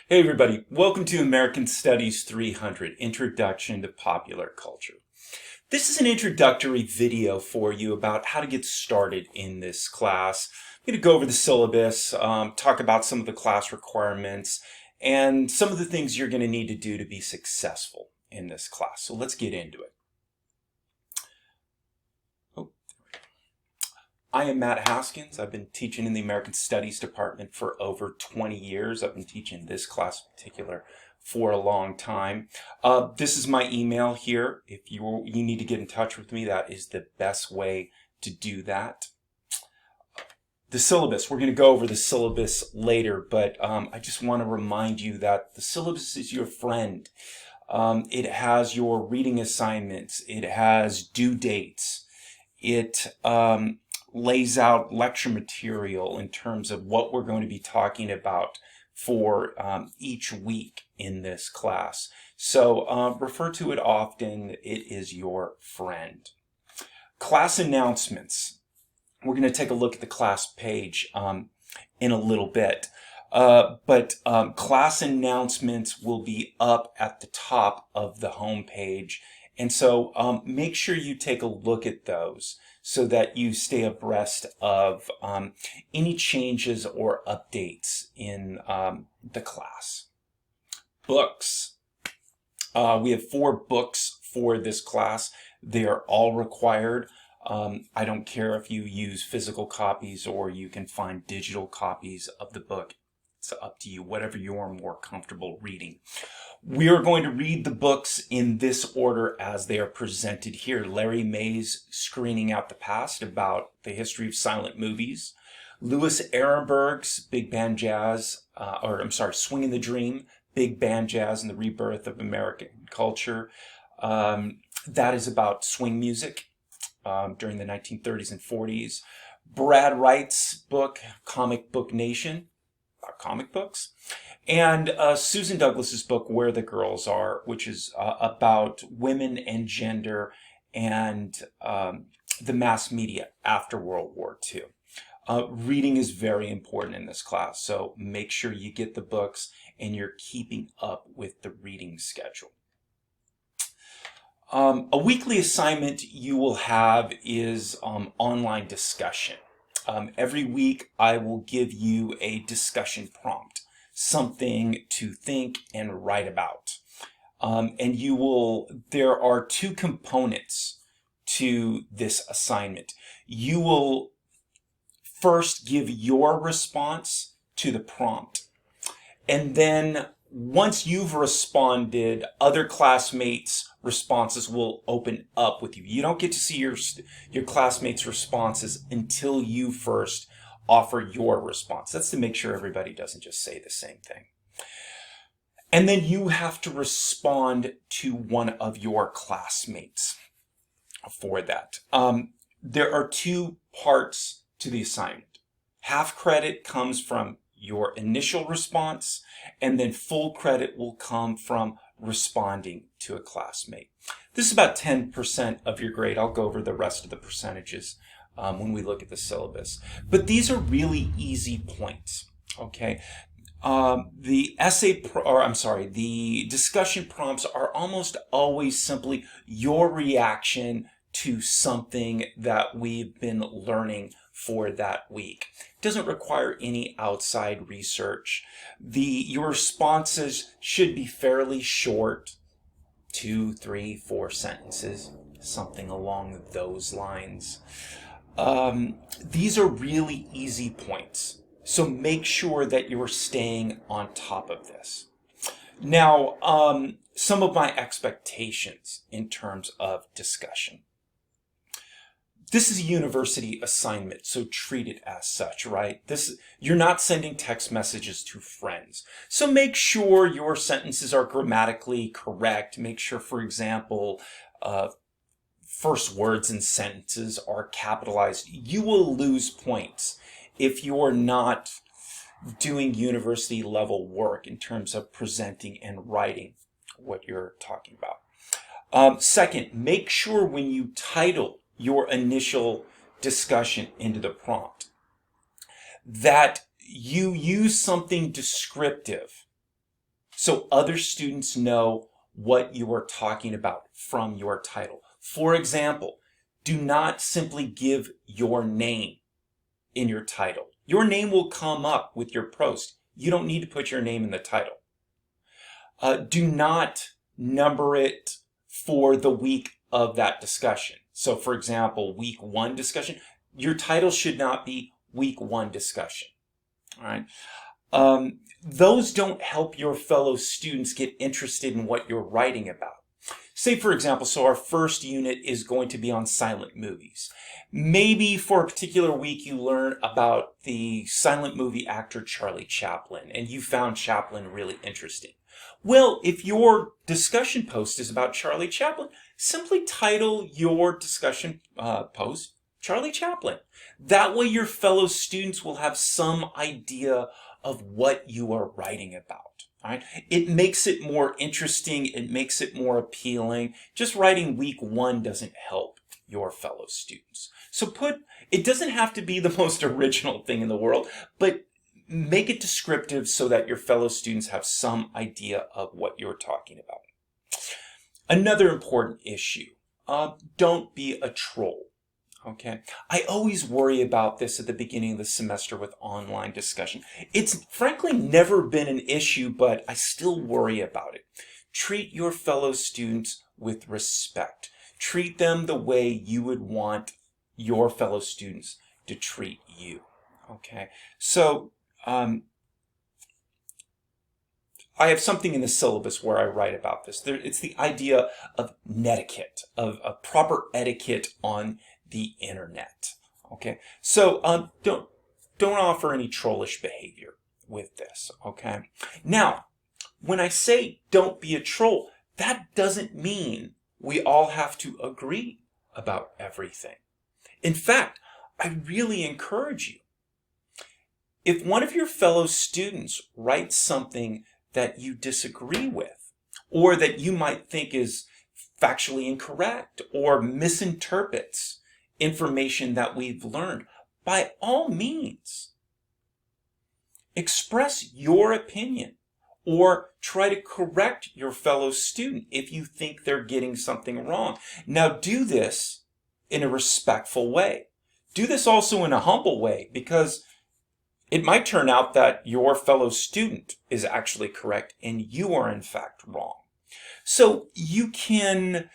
Hey everybody, welcome to American Studies 300, Introduction to Popular Culture. This is an introductory video for you about how to get started in this class. I'm going to go over the syllabus, talk about some of the class requirements, and some of the things you're going to need to do to be successful in this class. So let's get into it. I am Matt Haskins. I've been teaching in the American Studies department for over 20 years. I've been teaching this class in particular for a long time. This is my email here. If you need to get in touch with me, that is the best way to do that. The syllabus, we're going to go over the syllabus later, but I just want to remind you that the syllabus is your friend. It has your reading assignments. It has due dates. It lays out lecture material in terms of what we're going to be talking about for each week in this class. So refer to it often. It is your friend. Class announcements. We're going to take a look at the class page in a little bit. But class announcements will be up at the top of the home page. And so make sure you take a look at those so that you stay abreast of any changes or updates in the class. Books. We have 4 books for this class. They are all required. I don't care if you use physical copies or you can find digital copies of the book. It's up to you, whatever you're more comfortable reading. We are going to read the books in this order as they are presented here. Larry May's Screening Out the Past, about the history of silent movies. Louis Ehrenberg's Big Band Jazz, Swinging the Dream, Big Band Jazz and the Rebirth of American Culture. That is about swing music during the 1930s and 40s. Brad Wright's book, Comic Book Nation, about comic books. And Susan Douglas's book, Where the Girls Are, which is about women and gender and the mass media after World War II. Reading is very important in this class, so make sure you get the books and you're keeping up with the reading schedule. A weekly assignment you will have is online discussion. Every week I will give you a discussion prompt, something to think and write about. There are 2 components to this assignment. You will first give your response to the prompt. And then once you've responded, other classmates' responses will open up with you. You don't get to see your classmates' responses until you first offer your response. That's to make sure everybody doesn't just say the same thing. And then you have to respond to one of your classmates for that. There are 2 parts to the assignment. Half credit comes from your initial response, and then full credit will come from responding to a classmate. This is about 10% of your grade. I'll go over the rest of the percentages when we look at the syllabus. But these are really easy points, okay? The discussion prompts are almost always simply your reaction to something that we've been learning for that week. It doesn't require any outside research. Your responses should be fairly short, 2, 3, 4 sentences, something along those lines. These are really easy points, so make sure that you're staying on top of this. Now, some of my expectations in terms of discussion. This is a university assignment, so treat it as such, right? You're not sending text messages to friends. So make sure your sentences are grammatically correct. Make sure, for example, first words in sentences are capitalized. You will lose points if you're not doing university level work in terms of presenting and writing what you're talking about. Second, make sure when you title your initial discussion into the prompt that you use something descriptive so other students know what you are talking about from your title. For example, do not simply give your name in your title. Your name will come up with your post. You don't need to put your name in the title. Do not number it for the week of that discussion. So for example, week 1 discussion, your title should not be week 1 discussion. All right. Those don't help your fellow students get interested in what you're writing about. Say, for example, so our first unit is going to be on silent movies. Maybe for a particular week you learn about the silent movie actor Charlie Chaplin, and you found Chaplin really interesting. Well, if your discussion post is about Charlie Chaplin, simply title your discussion post Charlie Chaplin. That way your fellow students will have some idea of what you are writing about. All right? It makes it more interesting. It makes it more appealing. Just writing week 1 doesn't help your fellow students. So it doesn't have to be the most original thing in the world, but make it descriptive so that your fellow students have some idea of what you're talking about. Another important issue, don't be a troll. Okay, I always worry about this at the beginning of the semester with online discussion. It's frankly never been an issue, but I still worry about it. Treat your fellow students with respect. Treat them the way you would want your fellow students to treat you. Okay, so I have something in the syllabus where I write about this. It's the idea of netiquette, of a proper etiquette on the internet. Okay, so don't offer any trollish behavior with this. Okay, now when I say don't be a troll, that doesn't mean we all have to agree about everything. In fact, I really encourage you, if one of your fellow students writes something that you disagree with, or that you might think is factually incorrect or misinterprets information that we've learned, by all means, express your opinion or try to correct your fellow student if you think they're getting something wrong. Now, do this in a respectful way. Do this also in a humble way, because it might turn out that your fellow student is actually correct and you are in fact wrong. So you can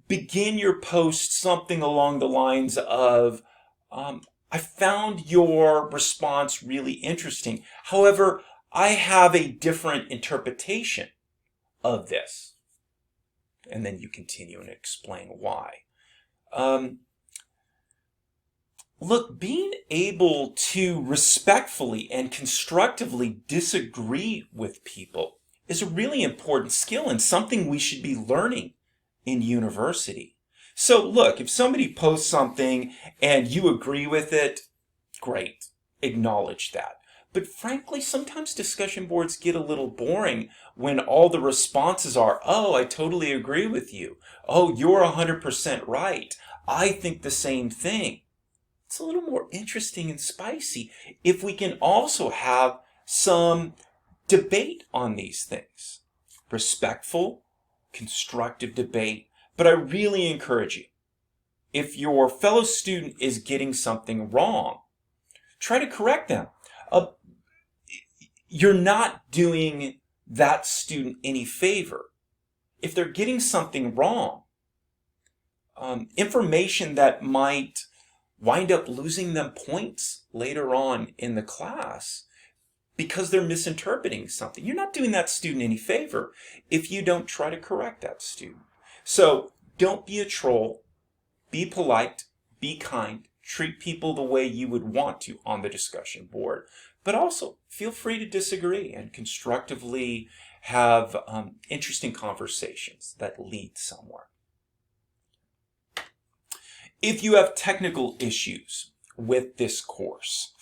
begin your post something along the lines of, I found your response really interesting. However, I have a different interpretation of this. And then you continue and explain why. Look, being able to respectfully and constructively disagree with people is a really important skill and something we should be learning in university. So look, if somebody posts something and you agree with it, great, acknowledge that. But frankly, sometimes discussion boards get a little boring when all the responses are, oh, I totally agree with you. Oh, you're 100% right. I think the same thing. It's a little more interesting and spicy if we can also have some debate on these things. Respectful, constructive debate. But I really encourage you, if your fellow student is getting something wrong, try to correct them. You're not doing that student any favor. If they're getting something wrong, information that might wind up losing them points later on in the class because they're misinterpreting something. You're not doing that student any favor if you don't try to correct that student. So don't be a troll, be polite, be kind, treat people the way you would want to on the discussion board, but also feel free to disagree and constructively have interesting conversations that lead somewhere. If you have technical issues with this course,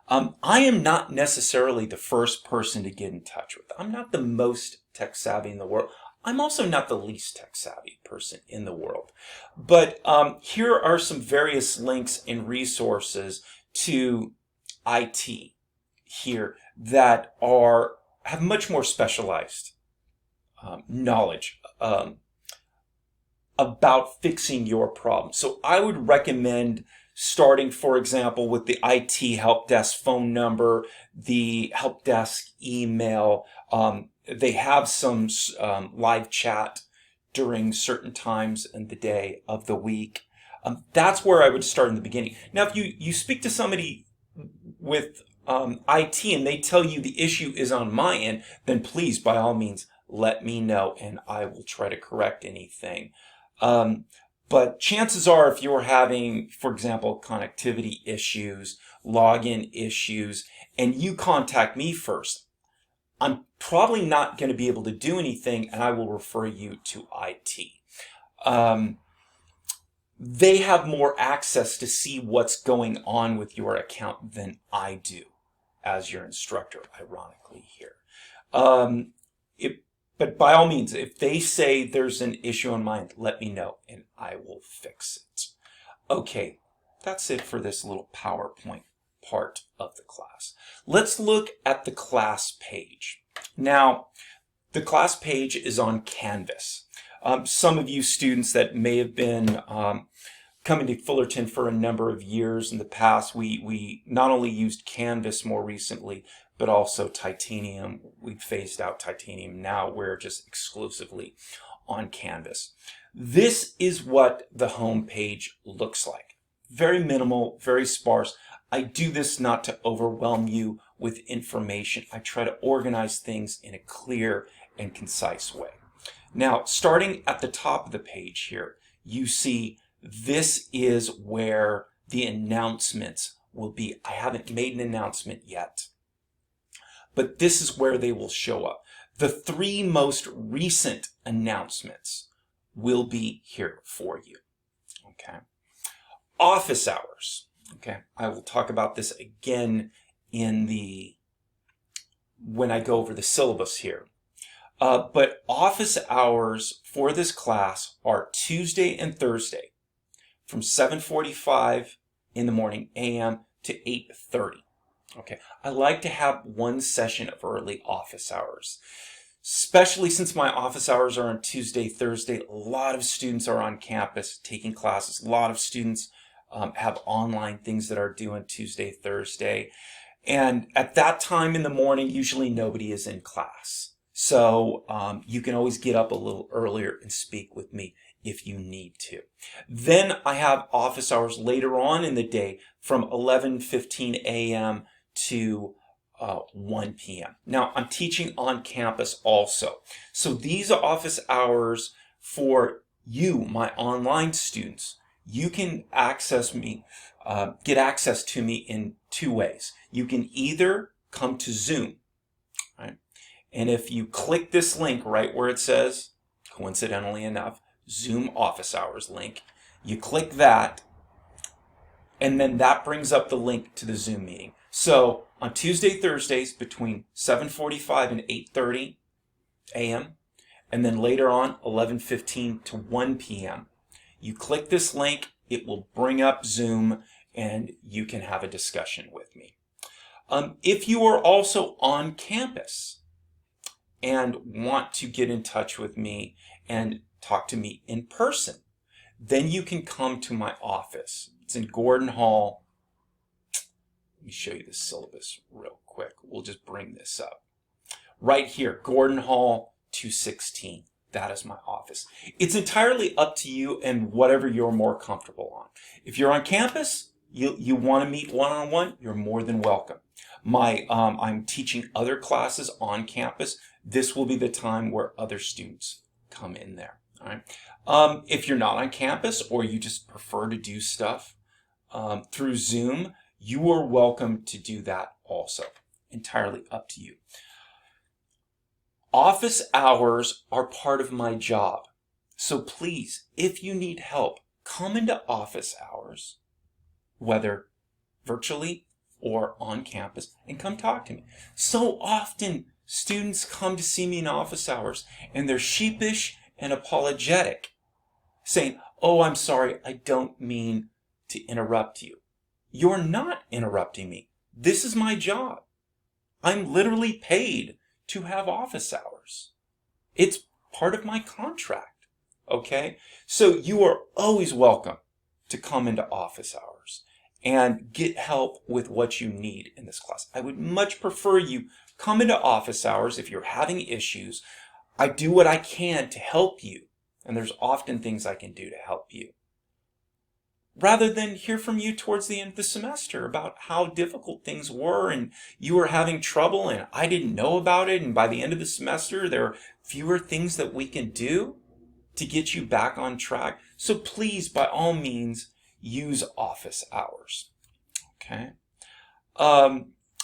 I am not necessarily the first person to get in touch with. I'm not the most tech savvy in the world. I'm also not the least tech savvy person in the world. But here are some various links and resources to IT here that have much more specialized knowledge about fixing your problem. So I would recommend starting, for example, with the IT help desk phone number, the help desk email. They have some live chat during certain times in the day of the week. That's where I would start in the beginning. Now, if you speak to somebody with IT and they tell you the issue is on my end, then please, by all means, let me know and I will try to correct anything. But chances are, if you're having, for example, connectivity issues, login issues, and you contact me first, I'm probably not going to be able to do anything, and I will refer you to IT. They have more access to see what's going on with your account than I do as your instructor, ironically here. But by all means, if they say there's an issue on mine, let me know and I will fix it. Okay, that's it for this little PowerPoint part of the class. Let's look at the class page. Now, the class page is on Canvas. Some of you students that may have been coming to Fullerton for a number of years in the past, we not only used Canvas more recently, but also Titanium. We've phased out Titanium. Now we're just exclusively on Canvas. This is what the home page looks like. Very minimal, very sparse. I do this not to overwhelm you with information. I try to organize things in a clear and concise way. Now, starting at the top of the page here, you see this is where the announcements will be. I haven't made an announcement yet, but this is where they will show up. The 3 most recent announcements will be here for you. Okay. Office hours. Okay. I will talk about this again when I go over the syllabus here. But office hours for this class are Tuesday and Thursday from 7:45 in the morning a.m. to 8:30. Okay, I like to have one session of early office hours, especially since my office hours are on Tuesday, Thursday. A lot of students are on campus taking classes. A lot of students have online things that are due on Tuesday, Thursday. And at that time in the morning, usually nobody is in class. So you can always get up a little earlier and speak with me if you need to. Then I have office hours later on in the day from 11:15 a.m. to 1 p.m. Now, I'm teaching on campus also. So these are office hours for you, my online students. You can access me, get access to me in 2 ways. You can either come to Zoom, right? And if you click this link right where it says, coincidentally enough, Zoom office hours link, you click that, and then that brings up the link to the Zoom meeting. So on Tuesday, Thursdays between 7:45 and 8:30 a.m., and then later on 11:15 to 1 p.m., you click this link, it will bring up Zoom, and you can have a discussion with me. If you are also on campus and want to get in touch with me and talk to me in person, then you can come to my office. It's in Gordon Hall. Let me show you the syllabus real quick. We'll just bring this up. Right here, Gordon Hall 216. That is my office. It's entirely up to you and whatever you're more comfortable on. If you're on campus, you want to meet one-on-one, you're more than welcome. I'm teaching other classes on campus. This will be the time where other students come in there. All right. If you're not on campus or you just prefer to do stuff through Zoom, you are welcome to do that also. Entirely up to you. Office hours are part of my job. So please, if you need help, come into office hours, whether virtually or on campus, and come talk to me. So often students come to see me in office hours and they're sheepish and apologetic, saying, "Oh, I'm sorry, I don't mean to interrupt you." You're not interrupting me. This is my job. I'm literally paid to have office hours. It's part of my contract. Okay? So you are always welcome to come into office hours and get help with what you need in this class. I would much prefer you come into office hours if you're having issues. I do what I can to help you, and there's often things I can do to help you, rather than hear from you towards the end of the semester about how difficult things were and you were having trouble and I didn't know about it, and by the end of the semester there are fewer things that we can do to get you back on track. So please, by all means, use office hours. Okay.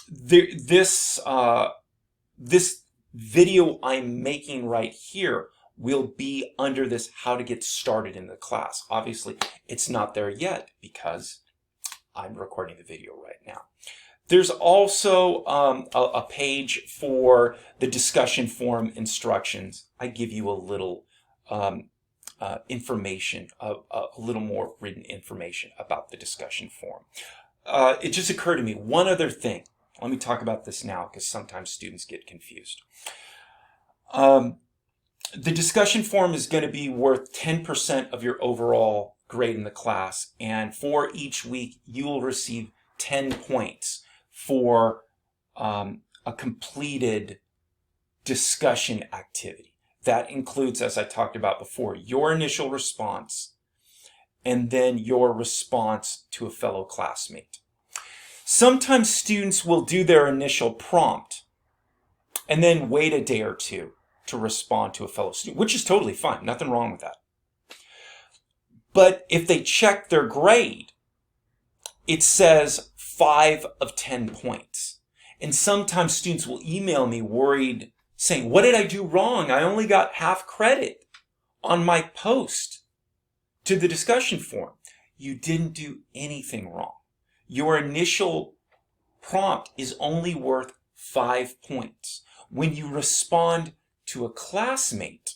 This video I'm making right here will be under this how to get started in the class. Obviously, it's not there yet because I'm recording the video right now. There's also a page for the discussion forum instructions. I give you a little information, a little more written information about the discussion forum. It just occurred to me, one other thing. Let me talk about this now because sometimes students get confused. The discussion forum is going to be worth 10% of your overall grade in the class, and for each week you will receive 10 points for a completed discussion activity. That includes, as I talked about before, your initial response and then your response to a fellow classmate. Sometimes students will do their initial prompt and then wait a day or two to respond to a fellow student, which is totally fine. Nothing wrong with that. But if they check their grade, it says 5 of 10 points. And sometimes students will email me worried, saying, what did I do wrong? I only got half credit on my post to the discussion forum. You didn't do anything wrong. Your initial prompt is only worth 5 points. When you respond to a classmate,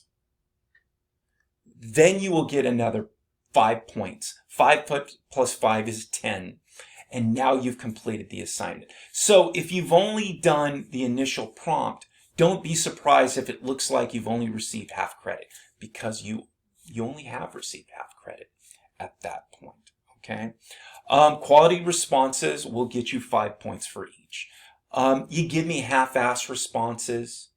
then you will get another 5 points. 5 plus 5 is 10. And now you've completed the assignment. So if you've only done the initial prompt, don't be surprised if it looks like you've only received half credit, because you only have received half credit at that point. Okay. Quality responses will get you 5 points for each. You give me half-ass responses,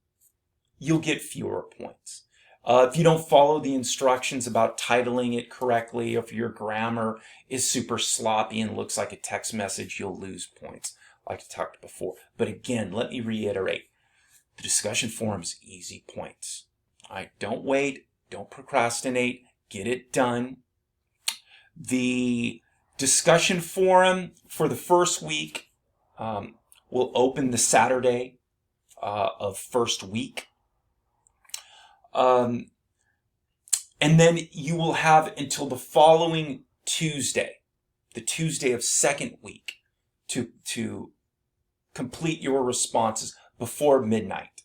you'll get fewer points. If you don't follow the instructions about titling it correctly, if your grammar is super sloppy and looks like a text message, you'll lose points, like I talked before. But again, let me reiterate, the discussion forum is easy points. All right, don't wait, don't procrastinate, get it done. The discussion forum for the first week will open the Saturday of first week. And then you will have until the following Tuesday, the Tuesday of second week, to complete your responses before midnight.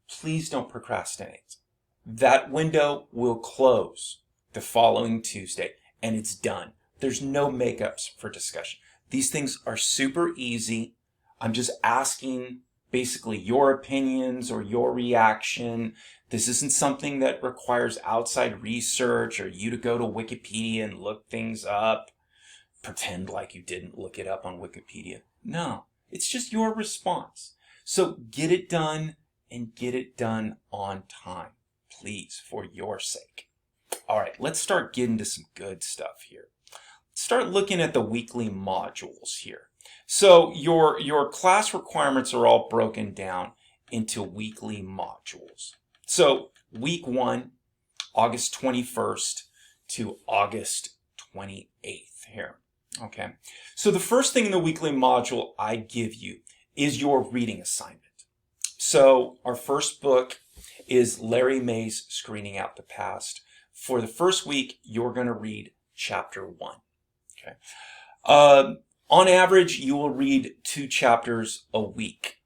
Please don't procrastinate. That window will close the following Tuesday, and it's done. There's no makeups for discussion. These things are super easy. I'm just asking basically your opinions or your reaction. This isn't something that requires outside research or you to go to Wikipedia and look things up. Pretend like you didn't look it up on Wikipedia. No, it's just your response. So get it done and get it done on time, please, for your sake. All right, let's start getting to some good stuff here. Let's start looking at the weekly modules here. So your class requirements are all broken down into weekly modules. So week 1, August 21st to August 28th here. Okay. So the first thing in the weekly module I give you is your reading assignment. So our first book is Larry May's Screening Out the Past. For the first week, you're going to read chapter 1. Okay. On average, you will read 2 chapters a week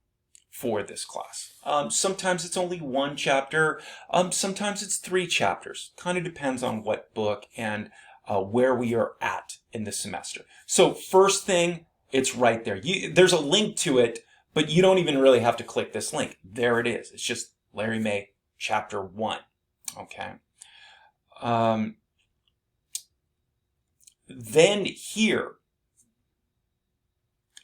for this class. Sometimes it's only 1 chapter. Sometimes it's 3 chapters. Kind of depends on what book and where we are at in the semester. So first thing, it's right there. There's a link to it, but you don't even really have to click this link. There it is. It's just Larry May, chapter 1. Okay. Then here,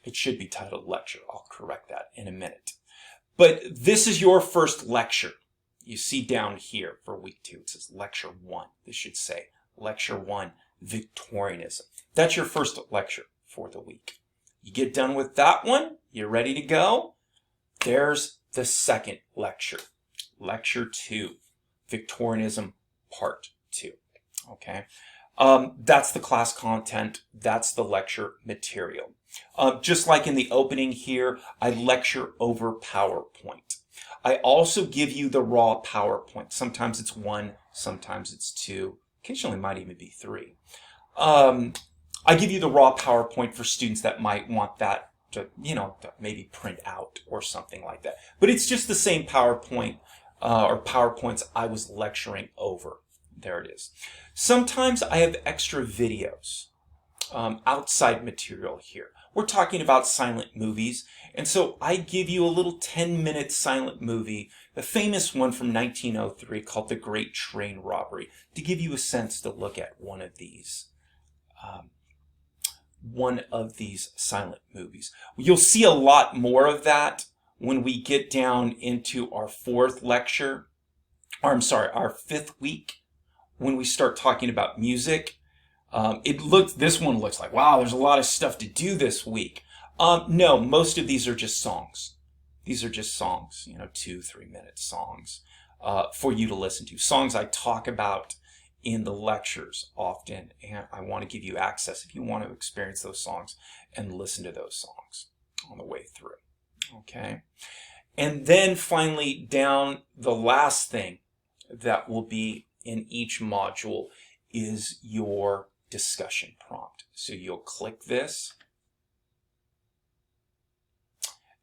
it should be titled lecture. I'll correct that in a minute. But this is your first lecture. You see down here for week 2, it says lecture 1. This should say lecture 1, Victorianism. That's your first lecture for the week. You get done with that one, you're ready to go. There's the second lecture, lecture 2, Victorianism part 2. Okay. That's the class content. That's the lecture material. Just like in the opening here, I lecture over PowerPoint. I also give you the raw PowerPoint. Sometimes it's 1, sometimes it's 2, occasionally it might even be 3. I give you the raw PowerPoint for students that might want that to, to maybe print out or something like that. But it's just the same PowerPoint or PowerPoints I was lecturing over. There it is. Sometimes I have extra videos, outside material here. We're talking about silent movies, and so I give you a little 10-minute silent movie, the famous one from 1903 called The Great Train Robbery, to give you a sense to look at one of these silent movies. You'll see a lot more of that when we get down into our fourth lecture, or I'm sorry, our fifth week, when we start talking about music. This one looks like, wow, there's a lot of stuff to do this week. No, most of these are just songs. These are just songs, 2-3 minute songs for you to listen to. Songs I talk about in the lectures often, and I want to give you access if you want to experience those songs and listen to those songs on the way through. Okay? And then finally, down the last thing that will be in each module is your discussion prompt. So you'll click this,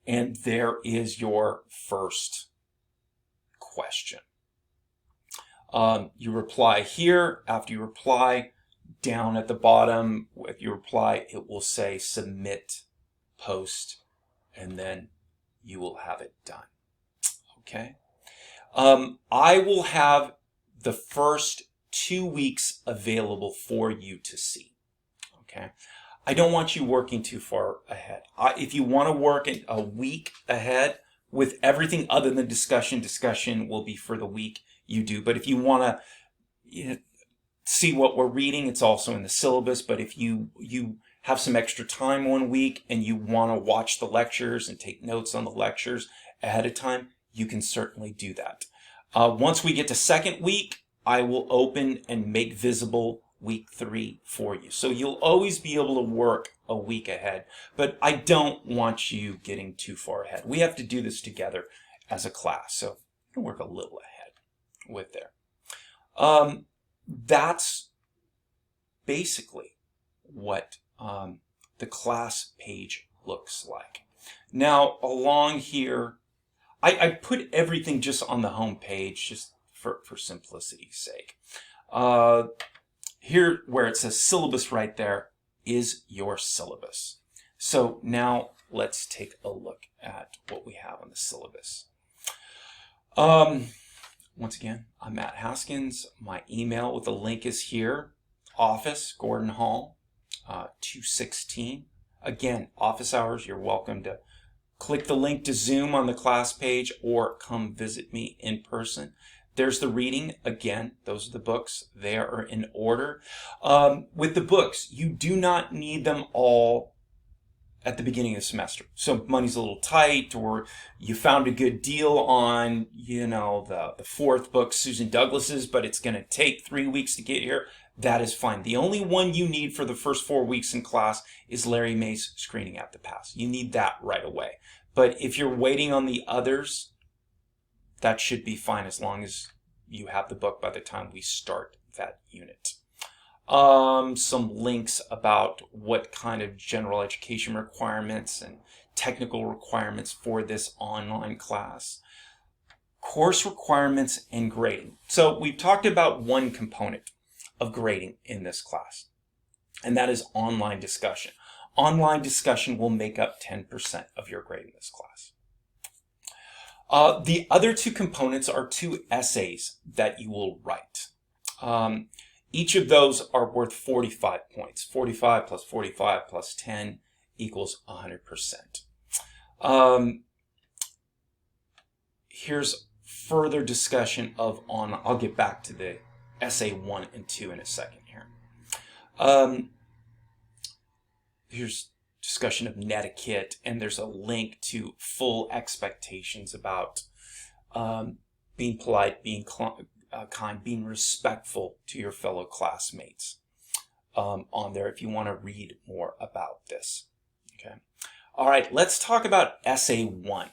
and there is your first question. You reply here. After you reply, down at the bottom, if you reply, it will say submit, post, and then you will have it done. Okay? I will have the first 2 weeks available for you to see. Okay? I don't want you working too far ahead. If you want to work a week ahead with everything other than discussion will be for the week you do. But if you want to see what we're reading, it's also in the syllabus. But if you have some extra time 1 week and you want to watch the lectures and take notes on the lectures ahead of time, you can certainly do that. Once we get to second week, I will open and make visible week 3 for you. So you'll always be able to work a week ahead, but I don't want you getting too far ahead. We have to do this together as a class, so you can work a little ahead with there. That's basically what the class page looks like. Now, along here, I put everything just on the home page just for simplicity's sake. Here, where it says syllabus right there, is your syllabus. So now let's take a look at what we have on the syllabus. Once again, I'm Matt Haskins. My email with the link is here. Office, Gordon Hall, 216. Again, office hours, you're welcome to click the link to Zoom on the class page or come visit me in person. There's the reading. Again, those are the books. They are in order. With the books, you do not need them all at the beginning of the semester. So money's a little tight, or you found a good deal on, the fourth book, Susan Douglas's, but it's going to take 3 weeks to get here. That is fine. The only one you need for the first 4 weeks in class is Larry May's Screening at the Pass. You need that right away. But if you're waiting on the others, that should be fine as long as you have the book by the time we start that unit. Some links about what kind of general education requirements and technical requirements for this online class. Course requirements and grading. So we've talked about one component of grading in this class, and that is online discussion. Online discussion will make up 10% of your grade in this class. The other two components are two essays that you will write. Each of those are worth 45 points. 45 plus 45 plus 10 equals 100%. Here's further discussion I'll get back to the essay 1 and 2 in a second here. Here's discussion of netiquette, and there's a link to full expectations about being polite, being kind, being respectful to your fellow classmates on there if you want to read more about this. Okay. All right, let's talk about essay 1.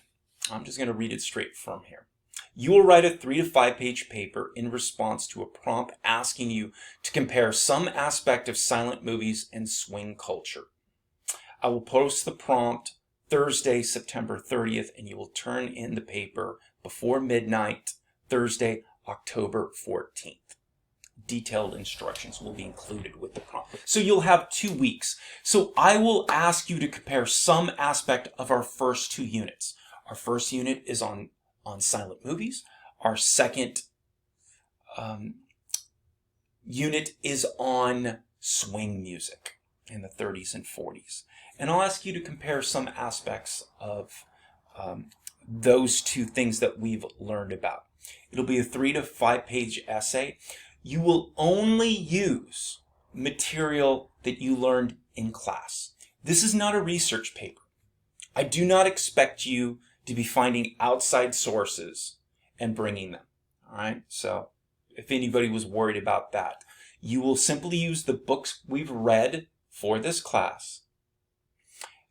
I'm just going to read it straight from here. You will write a 3 to 5 page paper in response to a prompt asking you to compare some aspect of silent movies and swing culture. I will post the prompt Thursday, September 30th, and you will turn in the paper before midnight, Thursday, October 14th. Detailed instructions will be included with the prompt. So you'll have 2 weeks. So I will ask you to compare some aspect of our first 2 units. Our first unit is on silent movies. Our second unit is on swing music in the 30s and 40s. And I'll ask you to compare some aspects of those 2 things that we've learned about. It'll be a 3 to 5 page essay. You will only use material that you learned in class. This is not a research paper. I do not expect you to be finding outside sources and bringing them. All right. So if anybody was worried about that, you will simply use the books we've read for this class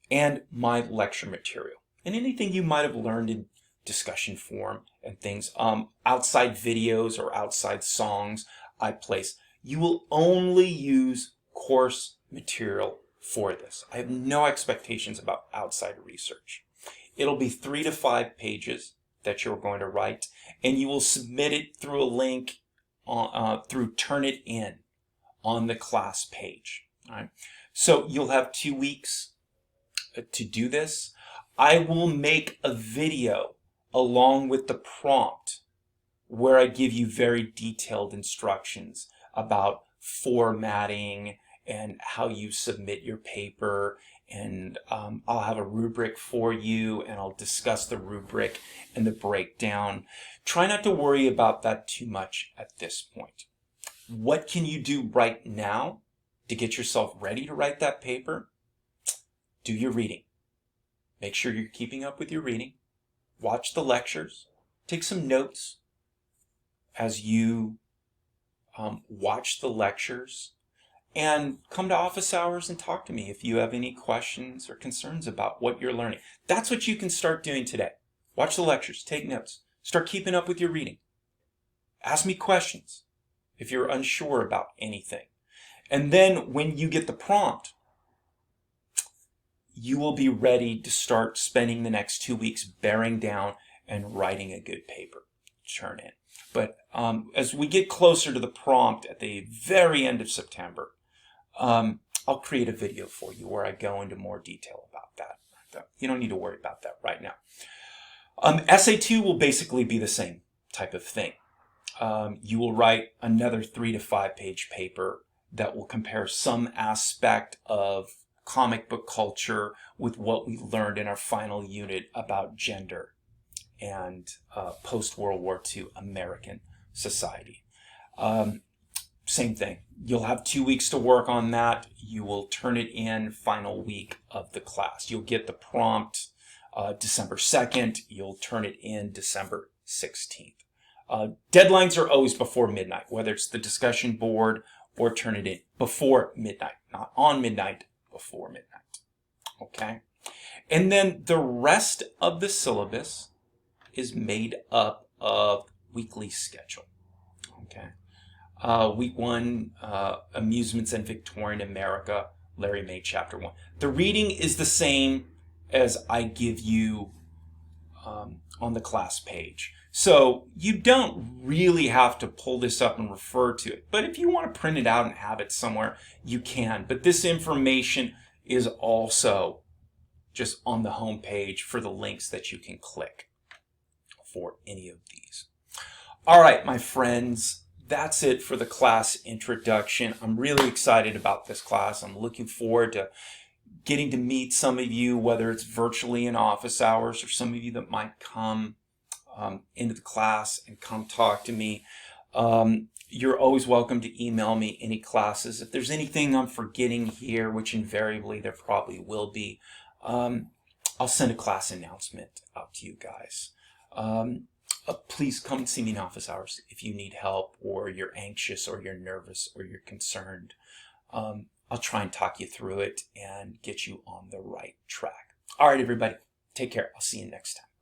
and my lecture material and anything you might have learned in discussion forum and things, outside videos or outside songs I place. You will only use course material for this. I have no expectations about outside research. It'll be 3 to 5 pages that you're going to write, and you will submit it through a link through Turnitin on the class page. All right. So you'll have 2 weeks to do this. I will make a video along with the prompt where I give you very detailed instructions about formatting and how you submit your paper, and I'll have a rubric for you, and I'll discuss the rubric and the breakdown. Try not to worry about that too much at this point. What can you do right now to get yourself ready to write that paper? Do your reading. Make sure you're keeping up with your reading. Watch the lectures. Take some notes as you watch the lectures. And come to office hours and talk to me if you have any questions or concerns about what you're learning. That's what you can start doing today. Watch the lectures, take notes, start keeping up with your reading. Ask me questions if you're unsure about anything. And then when you get the prompt, you will be ready to start spending the next 2 weeks bearing down and writing a good paper. Turn in. But as we get closer to the prompt at the very end of September, I'll create a video for you where I go into more detail about that. You don't need to worry about that right now. Essay 2 will basically be the same type of thing. You will write another 3 to 5 page paper that will compare some aspect of comic book culture with what we learned in our final unit about gender and post-World War II American society. Same thing. You'll have 2 weeks to work on that. You will turn it in final week of the class. You'll get the prompt December 2nd. You'll turn it in December 16th. Deadlines are always before midnight, whether it's the discussion board or turn it in before midnight, not on midnight, before midnight. Okay? And then the rest of the syllabus is made up of weekly schedule. Okay? Week 1, Amusements in Victorian America, Larry May, Chapter 1. The reading is the same as I give you on the class page. So you don't really have to pull this up and refer to it. But if you want to print it out and have it somewhere, you can. But this information is also just on the home page for the links that you can click. for any of these. All right, my friends, that's it for the class introduction. I'm really excited about this class. I'm looking forward to getting to meet some of you, whether it's virtually in office hours or some of you that might come into the class and come talk to me. You're always welcome to email me any classes. If there's anything I'm forgetting here, which invariably there probably will be, I'll send a class announcement out to you guys. Please come and see me in office hours if you need help, or you're anxious, or you're nervous, or you're concerned. I'll try and talk you through it and get you on the right track. All right, everybody, take care. I'll see you next time.